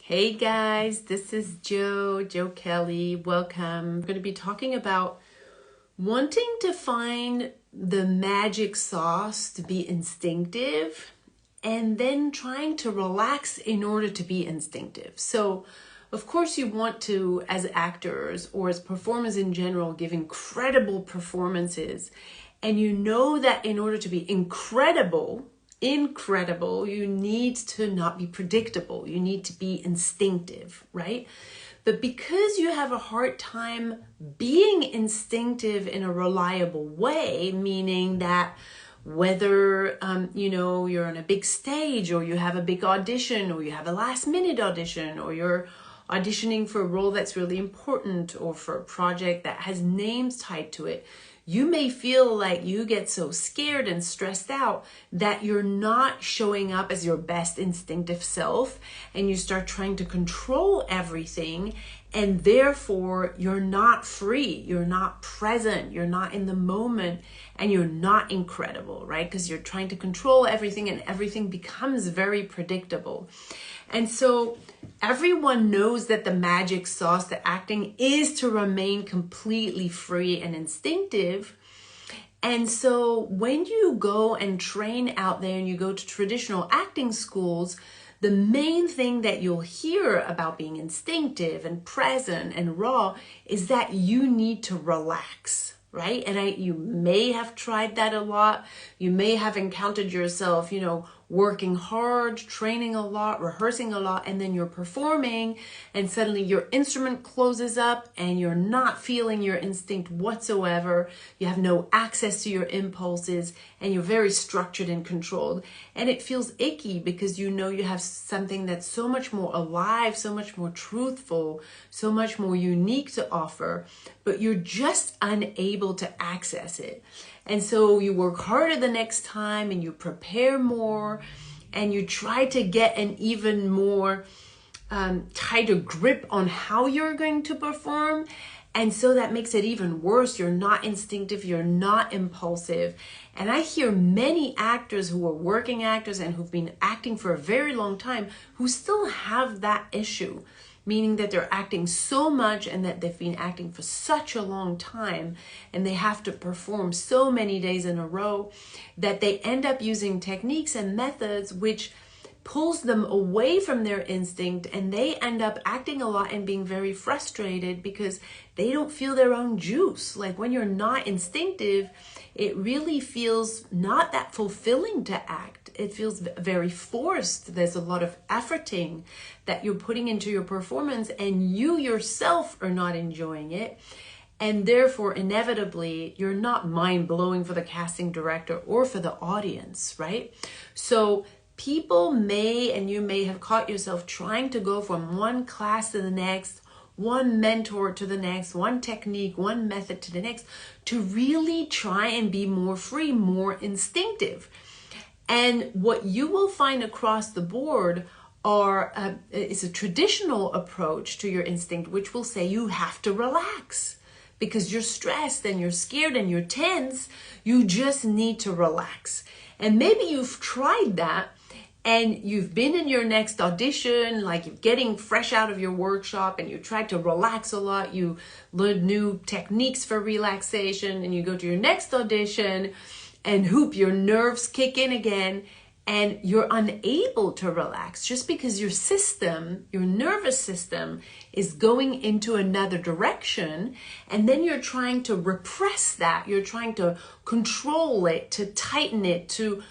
Hey guys, this is Joe Kelly. Welcome. I'm going to be talking about wanting to find the magic sauce to be instinctive and then trying to relax in order to be instinctive. So, of course, you want to, as actors or as performers in general, give incredible performances. And you know that in order to be incredible, you need to not be predictable. You need to be instinctive, right? But because you have a hard time being instinctive in a reliable way, meaning that whether you're on a big stage or you have a big audition or you have a last minute audition or you're auditioning for a role that's really important or for a project that has names tied to it, you may feel like you get so scared and stressed out that you're not showing up as your best instinctive self and you start trying to control everything, and therefore you're not free, you're not present, you're not in the moment, and you're not incredible, right? Because you're trying to control everything and everything becomes very predictable. And so everyone knows that the magic sauce to acting is to remain completely free and instinctive. And so when you go and train out there and you go to traditional acting schools, the main thing that you'll hear about being instinctive and present and raw is that you need to relax, right? And you may have tried that a lot. You may have encountered yourself, working hard, training a lot, rehearsing a lot, and then you're performing and suddenly your instrument closes up and you're not feeling your instinct whatsoever. You have no access to your impulses and you're very structured and controlled. And it feels icky because you have something that's so much more alive, so much more truthful, so much more unique to offer, but you're just unable to access it. And so you work harder the next time and you prepare more and you try to get an even more tighter grip on how you're going to perform. And so that makes it even worse. You're not instinctive, you're not impulsive. And I hear many actors who are working actors and who've been acting for a very long time who still have that issue, meaning that they're acting so much and that they've been acting for such a long time and they have to perform so many days in a row that they end up using techniques and methods which pulls them away from their instinct, and they end up acting a lot and being very frustrated because they don't feel their own juice. Like when you're not instinctive, it really feels not that fulfilling to act. It feels very forced. There's a lot of efforting that you're putting into your performance and you yourself are not enjoying it. And therefore, inevitably, you're not mind-blowing for the casting director or for the audience, right? So people may, and you may have caught yourself trying to go from one class to the next, one mentor to the next, one technique, one method to the next, to really try and be more free, more instinctive. And what you will find across the board is a traditional approach to your instinct, which will say you have to relax because you're stressed and you're scared and you're tense. You just need to relax. And maybe you've tried that and you've been in your next audition, like you're getting fresh out of your workshop and you tried to relax a lot. You learned new techniques for relaxation and you go to your next audition and your nerves kick in again and you're unable to relax just because your nervous system is going into another direction, and then you're trying to repress that. You're trying to control it, to tighten it, to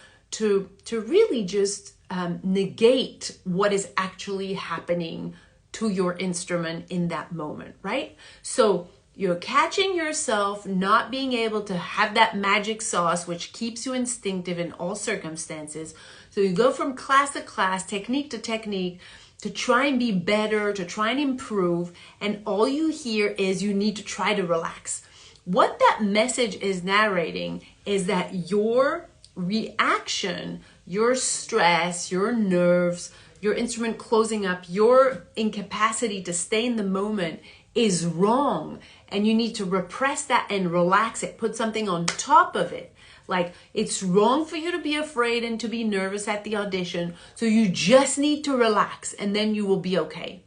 really just negate what is actually happening to your instrument in that moment, right? So you're catching yourself not being able to have that magic sauce which keeps you instinctive in all circumstances. So you go from class to class, technique to technique, to try and be better, to try and improve, and all you hear is you need to try to relax. What that message is narrating is that your reaction, your stress, your nerves, your instrument closing up, your incapacity to stay in the moment is wrong, and you need to repress that and relax it, put something on top of it, Like, it's wrong for you to be afraid and to be nervous at the audition. So you just need to relax and then you will be okay.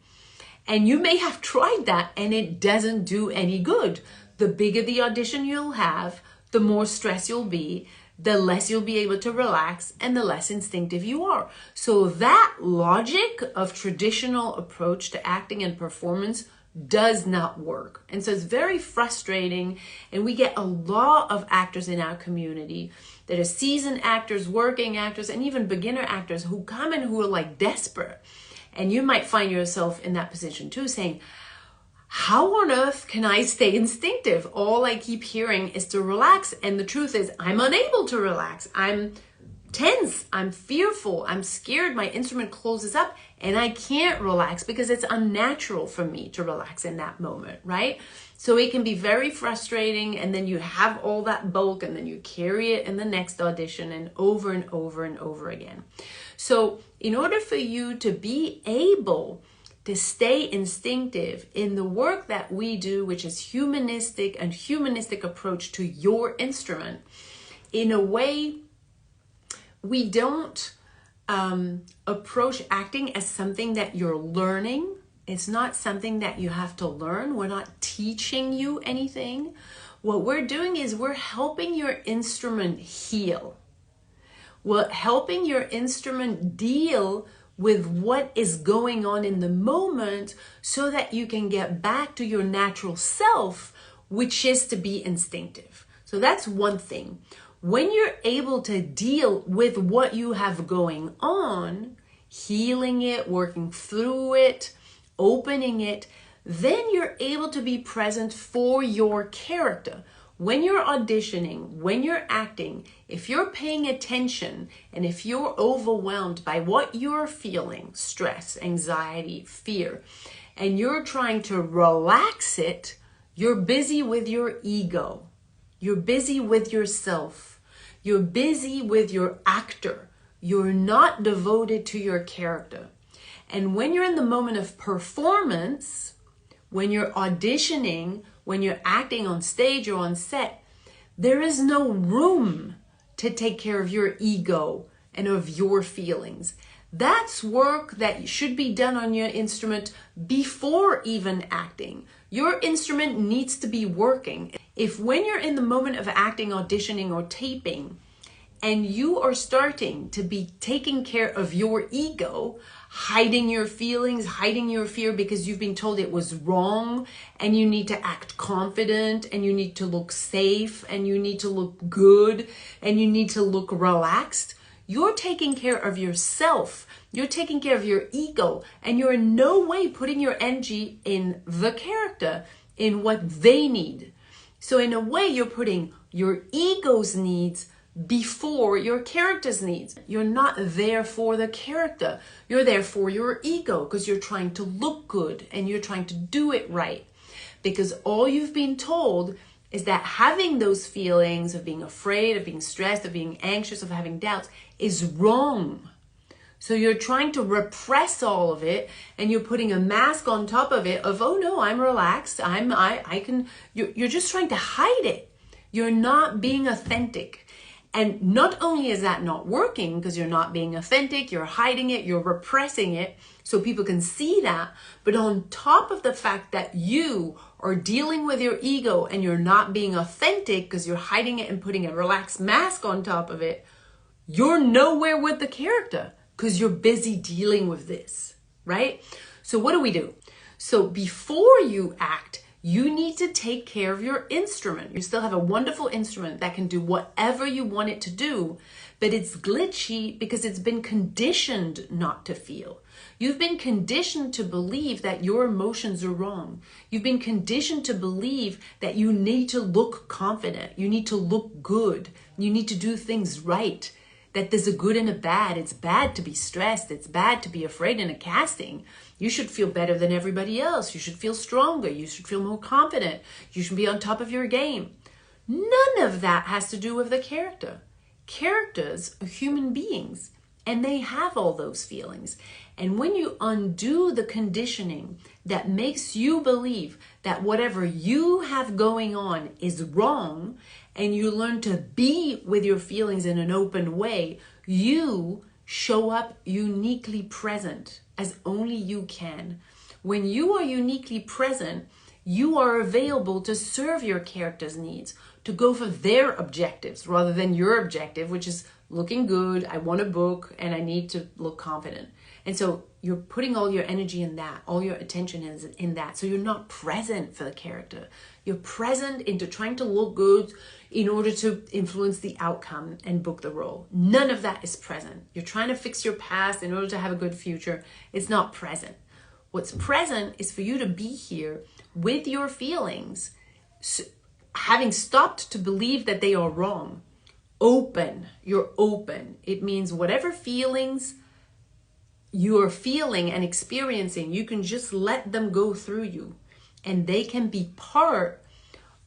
And you may have tried that and it doesn't do any good. The bigger the audition you'll have, the more stress you'll be, the less you'll be able to relax, and the less instinctive you are. So that logic of traditional approach to acting and performance does not work. And so it's very frustrating. And we get a lot of actors in our community that are seasoned actors, working actors, and even beginner actors who come in who are like desperate. And you might find yourself in that position too, saying, how on earth can I stay instinctive? All I keep hearing is to relax. And the truth is, I'm unable to relax. I'm tense. I'm fearful. I'm scared. My instrument closes up and I can't relax because it's unnatural for me to relax in that moment, right? So it can be very frustrating. And then you have all that bulk and then you carry it in the next audition and over and over and over again. So in order for you to be able to stay instinctive in the work that we do, which is humanistic approach to your instrument, in a way, we don't approach acting as something that you're learning. It's not something that you have to learn. We're not teaching you anything. What we're doing is we're helping your instrument heal. We're helping your instrument deal with what is going on in the moment so that you can get back to your natural self, which is to be instinctive. So that's one thing. When you're able to deal with what you have going on, healing it, working through it, opening it, then you're able to be present for your character. When you're auditioning, when you're acting, if you're paying attention and if you're overwhelmed by what you're feeling, stress, anxiety, fear, and you're trying to relax it, you're busy with your ego. You're busy with yourself. You're busy with your actor. You're not devoted to your character. And when you're in the moment of performance, when you're auditioning, when you're acting on stage or on set, there is no room to take care of your ego and of your feelings. That's work that should be done on your instrument before even acting. Your instrument needs to be working. If when you're in the moment of acting, auditioning, or taping, and you are starting to be taking care of your ego, hiding your feelings, hiding your fear because you've been told it was wrong, and you need to act confident, and you need to look safe, and you need to look good, and you need to look relaxed, you're taking care of yourself. You're taking care of your ego, and you're in no way putting your energy in the character, in what they need. So in a way, you're putting your ego's needs before your character's needs. You're not there for the character. You're there for your ego because you're trying to look good and you're trying to do it right. Because all you've been told is that having those feelings of being afraid, of being stressed, of being anxious, of having doubts is wrong. So you're trying to repress all of it, and you're putting a mask on top of it of, oh no, I'm relaxed. You're just trying to hide it. You're not being authentic. And not only is that not working because you're not being authentic, you're hiding it, you're repressing it so people can see that. But on top of the fact that you are dealing with your ego and you're not being authentic because you're hiding it and putting a relaxed mask on top of it, you're nowhere with the character because you're busy dealing with this, right? So what do? So before you act, you need to take care of your instrument. You still have a wonderful instrument that can do whatever you want it to do, but it's glitchy because it's been conditioned not to feel. You've been conditioned to believe that your emotions are wrong. You've been conditioned to believe that you need to look confident. You need to look good. You need to do things right. That there's a good and a bad. It's bad to be stressed. It's bad to be afraid in a casting. You should feel better than everybody else. You should feel stronger. You should feel more confident. You should be on top of your game. None of that has to do with the character. Characters are human beings, and they have all those feelings. And when you undo the conditioning that makes you believe that whatever you have going on is wrong, and you learn to be with your feelings in an open way, you show up uniquely present as only you can. When you are uniquely present, you are available to serve your character's needs, to go for their objectives rather than your objective, which is looking good, I want a book, and I need to look confident. And so you're putting all your energy in that, all your attention is in that. So you're not present for the character. You're present into trying to look good in order to influence the outcome and book the role. None of that is present. You're trying to fix your past in order to have a good future. It's not present. What's present is for you to be here with your feelings, having stopped to believe that they are wrong. Open. You're open. It means whatever feelings you are feeling and experiencing, you can just let them go through you, and they can be part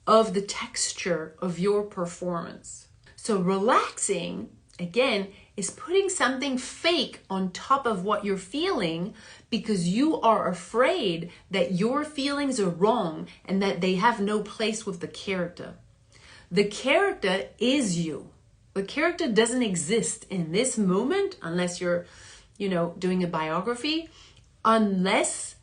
of the texture of your performance. So relaxing, again, is putting something fake on top of what you're feeling because you are afraid that your feelings are wrong and that they have no place with the character. The character is you. The character doesn't exist in this moment unless you're, doing a biography. Unless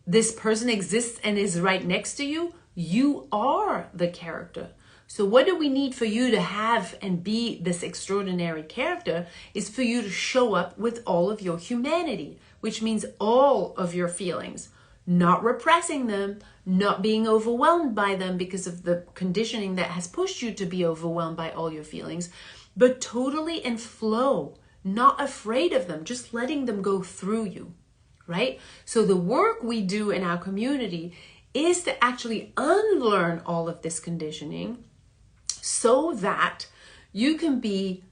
this person exists and is right next to you, you are the character. So what do we need for you to have and be this extraordinary character is for you to show up with all of your humanity, which means all of your feelings, not repressing them, not being overwhelmed by them because of the conditioning that has pushed you to be overwhelmed by all your feelings, but totally in flow, not afraid of them, just letting them go through you, right? So the work we do in our community is to actually unlearn all of this conditioning so that you can be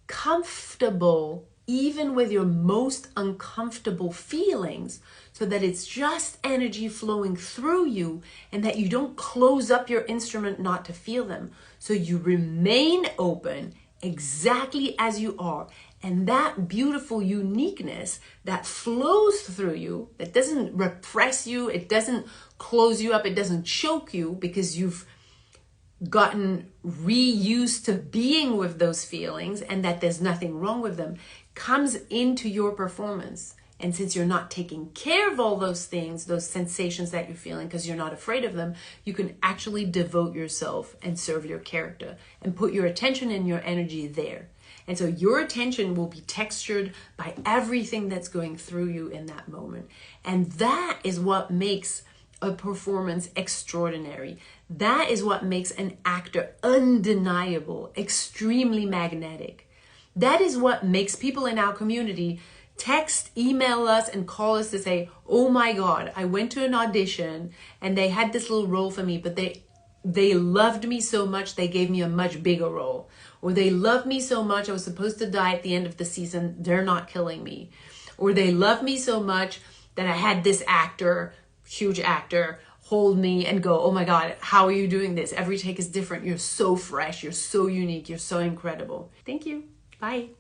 comfortable even with your most uncomfortable feelings, so that it's just energy flowing through you and that you don't close up your instrument not to feel them. So you remain open exactly as you are. And that beautiful uniqueness that flows through you, that doesn't repress you, it doesn't close you up, it doesn't choke you because you've gotten reused to being with those feelings and that there's nothing wrong with them, comes into your performance. And since you're not taking care of all those things, those sensations that you're feeling because you're not afraid of them, you can actually devote yourself and serve your character and put your attention and your energy there. And so your attention will be textured by everything that's going through you in that moment. And that is what makes a performance extraordinary. That is what makes an actor undeniable, extremely magnetic. That is what makes people in our community text, email us, and call us to say, oh my God, I went to an audition and they had this little role for me, but they loved me so much, they gave me a much bigger role. Or they loved me so much, I was supposed to die at the end of the season, they're not killing me. Or they loved me so much that I had this actor, huge actor, hold me and go, oh my God, how are you doing this? Every take is different. You're so fresh, you're so unique, you're so incredible. Thank you. Bye.